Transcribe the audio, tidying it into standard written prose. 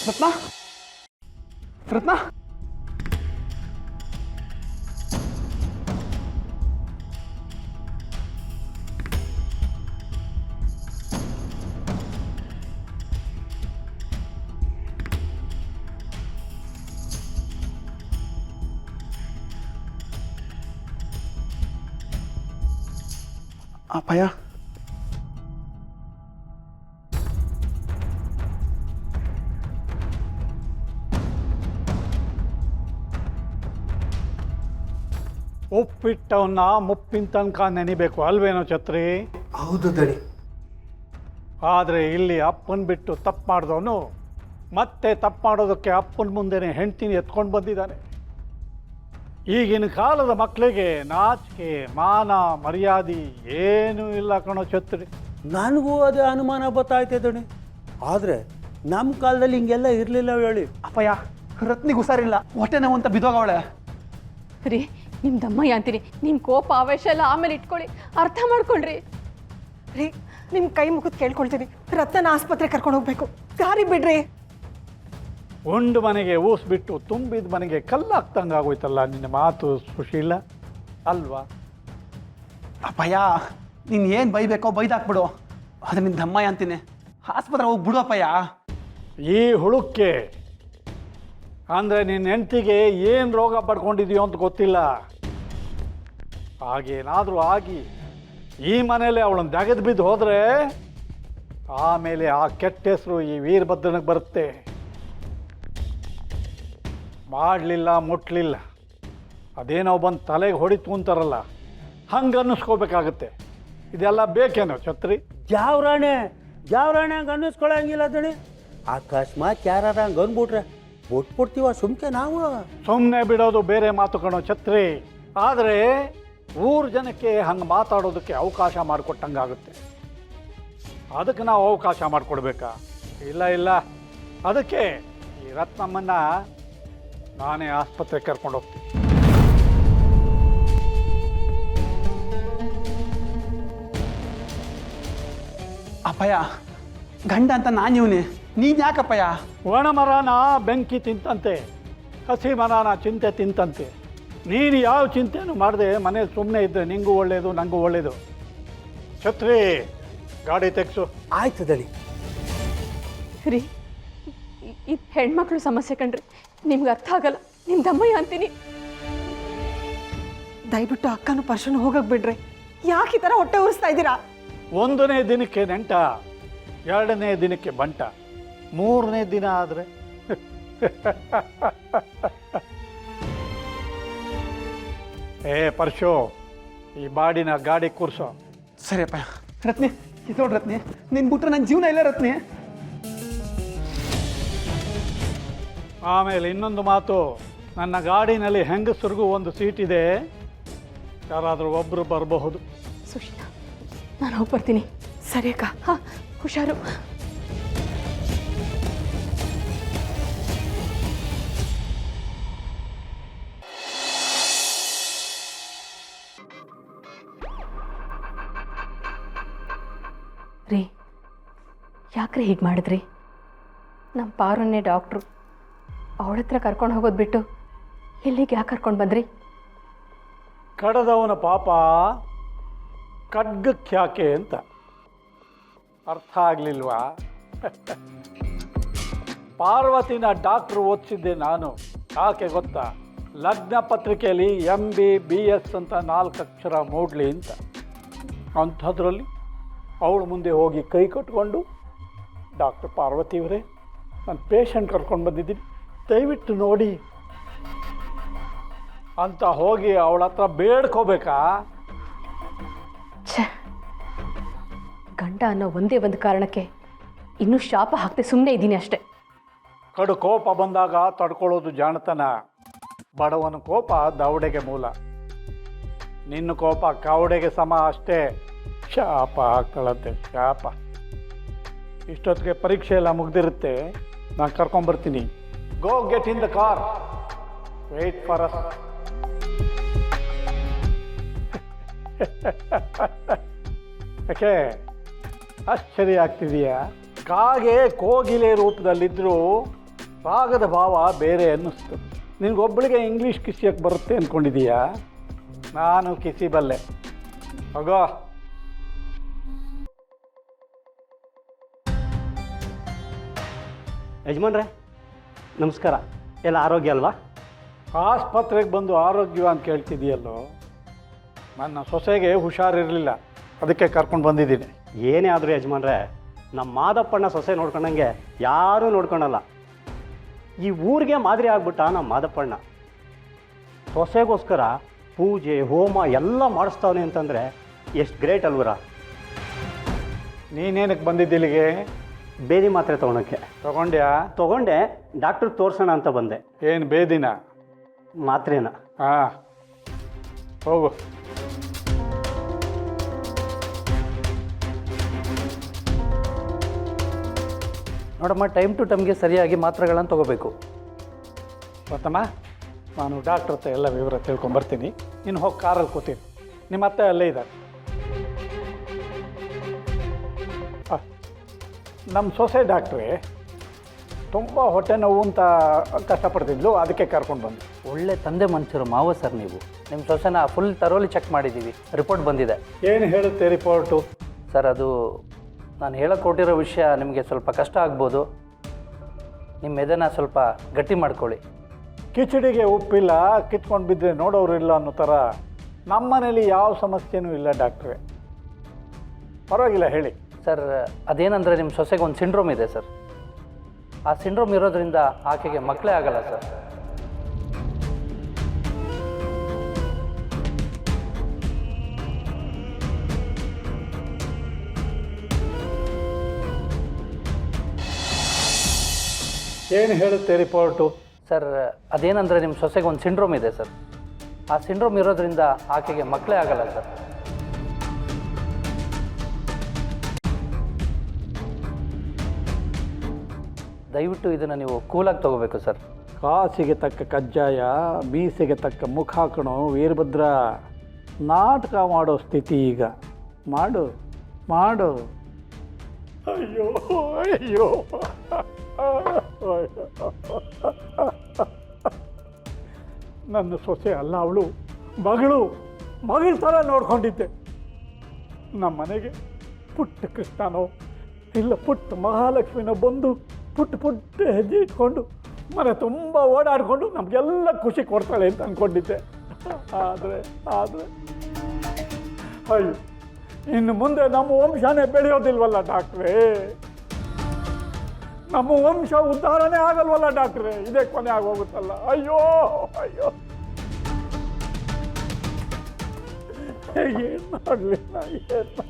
ರತ್ನ ರತ್ನ ಅಪ್ಪಯ್ಯ ಉಪ್ಪಿಟ್ಟವನ್ನ ಮುಪ್ಪಿನ ತನಕ ನೆನಿಬೇಕು ಅಲ್ವೇನೋ ಛತ್ರಿ? ಹೌದು ದಣಿ. ಆದರೆ ಇಲ್ಲಿ ಅಪ್ಪನ ಬಿಟ್ಟು ತಪ್ಪು ಮಾಡಿದವನು ಮತ್ತೆ ತಪ್ಪು ಮಾಡೋದಕ್ಕೆ ಅಪ್ಪನ ಮುಂದೆನೇ ಹೆಂಡ್ತಿನ ಎತ್ಕೊಂಡು ಬಂದಿದ್ದಾನೆ. ಈಗಿನ ಕಾಲದ ಮಕ್ಕಳಿಗೆ ನಾಚಿಕೆ ಮಾನ ಮರ್ಯಾದೆ ಏನೂ ಇಲ್ಲ ಕಣೋ ಛತ್ರಿ. ನನಗೂ ಅದೇ ಅನುಮಾನ ಗೊತ್ತಾಯ್ತೆ ದಣಿ. ಆದರೆ ನಮ್ಮ ಕಾಲದಲ್ಲಿ ಹಿಂಗೆಲ್ಲ ಇರಲಿಲ್ಲ ಹೇಳಿ. ಅಪ್ಪಯ್ಯ ರತ್ನಿಗೆ ಹುಷಾರಿಲ್ಲ, ಹೊಟ್ಟೆ ನೋವು ಅಂತ ಬಿದ್ದೋಗವಳೆ. ರೀ ನಿಮ್ಮ ದಮ್ಮಯ್ಯ ಅಂತೀನಿ, ನಿಮ್ಮ ಕೋಪ ಆವೇಶ ಎಲ್ಲ ಆಮೇಲೆ ಇಟ್ಕೊಳ್ಳಿ, ಅರ್ಥ ಮಾಡ್ಕೊಳ್ರಿ. ರೀ ನಿಮ್ಮ ಕೈ ಮುಗಿದು ಕೇಳ್ಕೊಳ್ತೀನಿ, ರತ್ನ ಆಸ್ಪತ್ರೆ ಕರ್ಕೊಂಡು ಹೋಗ್ಬೇಕು, ದಾರಿ ಬಿಡ್ರಿ. ಉಂಡು ಮನೆಗೆ ಊಸ್ಬಿಟ್ಟು ತುಂಬಿದ ಮನೆಗೆ ಕಲ್ಲಾಗ್ತಂಗೆ ಆಗೋಯ್ತಲ್ಲ ನಿನ್ನ ಮಾತು ಸುಶೀಲ ಅಲ್ವಾ? ಅಪ್ಪಯ್ಯ ನೀನು ಏನು ಬೈಬೇಕೋ ಬೈದಾಕ್ಬಿಡು, ಅದು ನಿನ್ನ ದಮ್ಮಯ್ಯ ಅಂತೀನಿ. ಆಸ್ಪತ್ರೆ ಹೋಗಿ ಬಿಡು ಅಪ್ಪಯ್ಯ. ಈ ಹುಳುಕ್ಕೆ ಅಂದರೆ ನಿನ್ನ ಹೆಂಡ್ತಿಗೆ ಏನು ರೋಗ ಪಡ್ಕೊಂಡಿದೆಯೋ ಅಂತ ಗೊತ್ತಿಲ್ಲ. ಹಾಗೇನಾದರೂ ಆಗಿ ಈ ಮನೇಲಿ ಅವಳನ್ನು ಜಗದ್ ಬಿದ್ದು ಹೋದರೆ ಆಮೇಲೆ ಆ ಕೆಟ್ಟ ಹೆಸರು ಈ ವೀರಭದ್ರನಿಗೆ ಬರುತ್ತೆ. ಮಾಡಲಿಲ್ಲ ಮುಟ್ಲಿಲ್ಲ ಅದೇನೋ ಬಂದು ತಲೆಗೆ ಹೊಡಿತು ಅಂತಾರಲ್ಲ, ಹಂಗೆ ಅನ್ನಿಸ್ಕೋಬೇಕಾಗತ್ತೆ. ಇದೆಲ್ಲ ಬೇಕೇನೋ ಛತ್ರಿ? ಜಾವ್ರಾಣೆ ಹಂಗೆ ಅನ್ನಿಸ್ಕೊಳಂಗಿಲ್ಲ ದಣಿ. ಅಕಸ್ಮಾತ್ ಯಾರು ಹಂಗೆ ಅಂದ್ಬಿಟ್ರೆ ಬಿಟ್ಬಿಡ್ತೀವ ಸುಮ್ಕೆ ನಾವು. ಸುಮ್ಮನೆ ಬಿಡೋದು ಬೇರೆ ಮಾತು ಕಣೋ ಛತ್ರಿ. ಆದರೆ ಊರು ಜನಕ್ಕೆ ಹಂಗೆ ಮಾತಾಡೋದಕ್ಕೆ ಅವಕಾಶ ಮಾಡಿಕೊಟ್ಟಂಗಾಗುತ್ತೆ. ಅದಕ್ಕೆ ನಾವು ಅವಕಾಶ ಮಾಡಿಕೊಡ್ಬೇಕಾ? ಇಲ್ಲ. ಅದಕ್ಕೆ ಈ ರತ್ನಮ್ಮನ್ನ ನಾನೇ ಆಸ್ಪತ್ರೆಗೆ ಕರ್ಕೊಂಡು ಹೋಗ್ತೀನಿ. ಅಪ್ಪಯ್ಯ ಗಂಡ ಅಂತ ನಾನು ಇವನೇ, ನೀನು ಯಾಕಪ್ಪಯ್ಯ? ಒಣ ಮರನ ಬೆಂಕಿ ತಿಂತಂತೆ, ಹಸಿ ಮರನ ಚಿಂತೆ ತಿಂತಂತೆ. ನೀನು ಯಾವ ಚಿಂತೆನೂ ಮಾಡದೆ ಮನೇಲಿ ಸುಮ್ಮನೆ ಇದ್ದರೆ ನಿಂಗೂ ಒಳ್ಳೆಯದು ನನಗೂ ಒಳ್ಳೆಯದು. ಛತ್ರಿ ಗಾಡಿ ತೆಗ್ಸು. ಆಯ್ತು ದಣಿ. ರೀ ಇದು ಹೆಣ್ಮಕ್ಳು ಸಮಸ್ಯೆ ಕಣ್ರಿ, ನಿಮ್ಗೆ ಅರ್ಥ ಆಗಲ್ಲ. ನಿಮ್ಮ ದಮ್ಮಯ್ಯ ಅಂತೀನಿ. ದಯವಿಟ್ಟು ಅಕ್ಕನೂ ಪರ್ಶನು ಹೋಗಕ್ಕೆ ಬಿಡ್ರಿ. ಯಾಕೆ ಈ ಥರ ಹೊಟ್ಟೆ ಉರಿಸ್ತಾ ಇದ್ದೀರಾ? 1ನೇ ದಿನಕ್ಕೆ ನೆಂಟ, 2ನೇ ದಿನಕ್ಕೆ ಬಂಟ, 3ನೇ ದಿನ ಆದರೆ ಪರ್ಶು ಈ ಬಾಡಿನ ಗಾಡಿ ಕೂರ್ಸೋ. ಸರಿ ಅಪ್ಪಯ್ಯ. ರತ್ನಿ ಕಿತ್ತೋಡ್ ರತ್ನಿ, ನಿನ್ನ ಬಿಟ್ರೆ ನನ್ನ ಜೀವನ ಇಲ್ಲ ರತ್ನಿ. ಆಮೇಲೆ ಇನ್ನೊಂದು ಮಾತು, ನನ್ನ ಗಾಡಿನಲ್ಲಿ ಹೆಂಗಸರಿಗೂ ಒಂದು ಸೀಟ್ ಇದೆ, ಯಾರಾದರೂ ಒಬ್ಬರು ಬರಬಹುದು. ಸುಶೀಲಾ ನಾನು ಹೋಗಿ ಬರ್ತೀನಿ. ಸರಿ ಅಕ್ಕ. ಹಾಂ ಹುಷಾರು. ರೀ ಯಾಕ್ರಿ ಹೀಗೆ ಮಾಡಿದ್ರಿ? ನಮ್ಮ ಪಾರುನ್ನೇ ಡಾಕ್ಟ್ರು, ಅವಳ ಹತ್ರ ಕರ್ಕೊಂಡು ಹೋಗೋದು ಬಿಟ್ಟು ಇಲ್ಲಿಗೆ ಯಾಕೆ ಕರ್ಕೊಂಡು ಬಂದ್ರಿ? ಕಡದವನ ಪಾಪ ಖಡ್ಗಕ್ಯಾಕೆ ಅಂತ ಅರ್ಥ ಆಗಲಿಲ್ವಾ? ಪಾರ್ವತಿನ ಡಾಕ್ಟ್ರು ಓದಿಸಿದ್ದೆ ನಾನು. ಯಾಕೆ ಗೊತ್ತಾ? ಲಗ್ನ ಪತ್ರಿಕೆಯಲ್ಲಿ MBBS ಅಂತ 4 ಅಕ್ಷರ ಮೂಡಲಿ ಅಂತ. ಅಂಥದ್ರಲ್ಲಿ ಅವಳು ಮುಂದೆ ಹೋಗಿ ಕೈ ಕಟ್ಕೊಂಡು, ಡಾಕ್ಟರ್ ಪಾರ್ವತಿ ಅವರೇ, ನಾನು ಪೇಷಂಟ್ ಕರ್ಕೊಂಡು ಬಂದಿದ್ದೀನಿ, ದಯವಿಟ್ಟು ನೋಡಿ ಅಂತ ಹೋಗಿ ಅವಳ ಹತ್ರ ಬೇಡ್ಕೋಬೇಕಾ? ಛೇ, ಗಂಡ ಅನ್ನೋ ಒಂದೇ ಒಂದು ಕಾರಣಕ್ಕೆ ಇನ್ನೂ ಶಾಪ ಹಾಕ್ತೆ ಸುಮ್ಮನೆ ಇದ್ದೀನಿ ಅಷ್ಟೆ. ಕಡು ಕೋಪ ಬಂದಾಗ ತಡ್ಕೊಳ್ಳೋದು ಜಾಣತನ, ಬಡವನ ಕೋಪ ದವಡೆಗೆ ಮೂಲ. ನಿನ್ನ ಕೋಪ ಕಾವಡೆಗೆ ಸಮ ಅಷ್ಟೇ. ಶಾಪ ಆಗ್ತಾಳಂತೆ, ಶಾಪ. ಇಷ್ಟೊತ್ತಿಗೆ ಪರೀಕ್ಷೆ ಎಲ್ಲ ಮುಗ್ದಿರುತ್ತೆ, ನಾನು ಕರ್ಕೊಂಬರ್ತೀನಿ. Go get in the car, wait for us. ಯಾಕೆ ಆಶ್ಚರ್ಯ ಆಗ್ತಿದೆಯಾ? ಕಾಗೆ ಕೋಗಿಲೆ ರೂಪದಲ್ಲಿದ್ದರೂ ರಾಗದ ಭಾವ ಬೇರೆ ಅನ್ನಿಸ್ತು. ನಿನಗೊಬ್ಬಳಿಗೆ ಇಂಗ್ಲೀಷ್ ಕಿಸಿಯಕ್ಕೆ ಬರುತ್ತೆ ಅಂದ್ಕೊಂಡಿದೀಯಾ? ನಾನು ಕಿಸಿಬಲ್ಲೆ. ಹೋಗೋ. ಯಜಮಾನ್ರೆ ನಮಸ್ಕಾರ. ಎಲ್ಲ ಆರೋಗ್ಯ ಅಲ್ವಾ? ಆಸ್ಪತ್ರೆಗೆ ಬಂದು ಆರೋಗ್ಯ ಅಂತ ಕೇಳ್ತಿದೆಯಲ್ಲೋ. ನನ್ನ ಸೊಸೆಗೆ ಹುಷಾರಿರಲಿಲ್ಲ, ಅದಕ್ಕೆ ಕರ್ಕೊಂಡು ಬಂದಿದ್ದೀನಿ. ಏನೇ ಆದರೂ ಯಜಮಾನ್ರೆ, ನಮ್ಮ ಮಾದಪ್ಪಣ್ಣ ಸೊಸೆ ನೋಡ್ಕೊಂಡಂಗೆ ಯಾರೂ ನೋಡ್ಕೊಳಲ್ಲ. ಈ ಊರಿಗೆ ಮಾದರಿ ಆಗ್ಬಿಟ್ಟ ನಮ್ಮ ಮಾದಪ್ಪಣ್ಣ. ಸೊಸೆಗೋಸ್ಕರ ಪೂಜೆ ಹೋಮ ಎಲ್ಲ ಮಾಡಿಸ್ತಾವನೆ ಅಂತಂದರೆ ಎಷ್ಟು ಗ್ರೇಟ್ ಅಲ್ವರ? ನೀನೇನಕ್ಕೆ ಬಂದಿದ್ದಿಲ್ಲಿಗೆ? ಬೇದಿ ಮಾತ್ರೆ ತೊಗೊಳಕ್ಕೆ. ತೊಗೊಂಡೆ. ಡಾಕ್ಟ್ರಿಗೆ ತೋರಿಸೋಣ ಅಂತ ಬಂದೆ. ಏನು ಬೇದಿನ? ಮಾತ್ರೆನ. ಹಾಂ, ಹೋಗು. ನೋಡಮ್ಮ, ಟೈಮ್ ಟು ಟೈಮ್ಗೆ ಸರಿಯಾಗಿ ಮಾತ್ರೆಗಳನ್ನು ತೊಗೋಬೇಕು. ಗೊತ್ತಮ್ಮ, ನಾನು ಡಾಕ್ಟ್ರ್ ಹತ್ರ ಎಲ್ಲ ವಿವರ ತಿಳ್ಕೊಂಬರ್ತೀನಿ. ನೀನು ಹೋಗಿ ಕಾರಲ್ಲಿ ಕೂತೀನಿ. ನಿಮ್ಮ ಅತ್ತೆ ಅಲ್ಲೇ ಇದ್ದಾರೆ. ನಮ್ಮ ಸೊಸೆ ಡಾಕ್ಟ್ರೇ ತುಂಬ ಹೊಟ್ಟೆ ನೋವು ಅಂತ ಕಷ್ಟಪಡ್ತಿದ್ಲು, ಅದಕ್ಕೆ ಕರ್ಕೊಂಡು ಬಂದು. ಒಳ್ಳೆ ತಂದೆ ಮನುಷ್ಯರು ಮಾವ ಸರ್ ನೀವು. ನಿಮ್ಮ ಸೊಸೆನ ಫುಲ್ ತರೋಲಿ ಚೆಕ್ ಮಾಡಿದ್ದೀವಿ, ರಿಪೋರ್ಟ್ ಬಂದಿದೆ. ಏನು ಹೇಳುತ್ತೆ ರಿಪೋರ್ಟು? ಸರ್, ಅದು ನಾನು ಹೇಳಕ್ಕೆ ಕೊಟ್ಟಿರೋ ವಿಷಯ ನಿಮಗೆ ಸ್ವಲ್ಪ ಕಷ್ಟ ಆಗ್ಬೋದು. ನಿಮ್ಮ ಎದೆನ ಸ್ವಲ್ಪ ಗಟ್ಟಿ ಮಾಡ್ಕೊಳ್ಳಿ. ಕಿಚಡಿಗೆ ಉಪ್ಪಿಲ್ಲ, ಕಿತ್ಕೊಂಡು ಬಿದ್ದರೆ ನೋಡೋರು ಇಲ್ಲ ಅನ್ನೋ ಥರ ನಮ್ಮ ಮನೇಲಿ ಯಾವ ಸಮಸ್ಯೆನೂ ಇಲ್ಲ ಡಾಕ್ಟ್ರೇ. ಪರವಾಗಿಲ್ಲ, ಹೇಳಿ. ಸರ್, ಅದೇನಂದರೆ ನಿಮ್ಮ ಸೊಸೆಗೆ ಒಂದು ಸಿಂಡ್ರೋಮ್ ಇದೆ ಸರ್. ಆ ಸಿಂಡ್ರೋಮ್ ಇರೋದ್ರಿಂದ ಆಕೆಗೆ ಮಕ್ಕಳೇ ಆಗಲ್ಲ ಸರ್. ಏನು ಹೇಳುತ್ತೆ ರಿಪೋರ್ಟು? ಸರ್, ಅದೇನಂದರೆ ನಿಮ್ಮ ಸೊಸೆಗೆ ಒಂದು ಸಿಂಡ್ರೋಮ್ ಇದೆ ಸರ್. ಆ ಸಿಂಡ್ರೋಮ್ ಇರೋದ್ರಿಂದ ಆಕೆಗೆ ಮಕ್ಕಳೇ ಆಗಲ್ಲ ಸರ್. ದಯವಿಟ್ಟು ಇದನ್ನು ನೀವು ಕೂಲಾಗಿ ತೊಗೋಬೇಕು ಸರ್. ಕಾಸಿಗೆ ತಕ್ಕ ಕಜ್ಜಾಯ, ಮೀಸೆಗೆ ತಕ್ಕ ಮುಖ ಹಾಕಣೋ ವೀರಭದ್ರ. ನಾಟಕ ಮಾಡೋ ಸ್ಥಿತಿ ಈಗ. ಮಾಡು ಮಾಡು. ಅಯ್ಯೋ ಅಯ್ಯೋ, ನನ್ನ ಸೊಸೆ ಅಲ್ಲ ಅವಳು, ಮಗಳ ಥರ ನೋಡ್ಕೊಂಡಿದ್ದೆ. ನಮ್ಮ ಮನೆಗೆ ಪುಟ್ಟ ಕೃಷ್ಣನೋ ಇಲ್ಲ ಪುಟ್ಟ ಮಹಾಲಕ್ಷ್ಮಿನೋ ಬಂದು ಪುಟ್ಟ ಹೆಜ್ಜೆ ಇಟ್ಕೊಂಡು ಮನೆ ತುಂಬ ಓಡಾಡಿಕೊಂಡು ನಮಗೆಲ್ಲ ಖುಷಿ ಕೊಡ್ತಾಳೆ ಅಂತ ಅಂದ್ಕೊಂಡಿದ್ದೆ. ಆದರೆ ಅಯ್ಯೋ, ಇನ್ನು ಮುಂದೆ ನಮ್ಮ ವಂಶನೇ ಬೆಳೆಯೋದಿಲ್ವಲ್ಲ ಡಾಕ್ಟ್ರೇ. ನಮ್ಮ ವಂಶ ಉದ್ಧಾರನೇ ಆಗಲ್ವಲ್ಲ ಡಾಕ್ಟ್ರೇ. ಇದೇ ಕೊನೆ ಆಗೋಗುತ್ತಲ್ಲ. ಅಯ್ಯೋ ಅಯ್ಯೋ, ಏನು ಮಾಡಲಿ ನಾ, ಏನು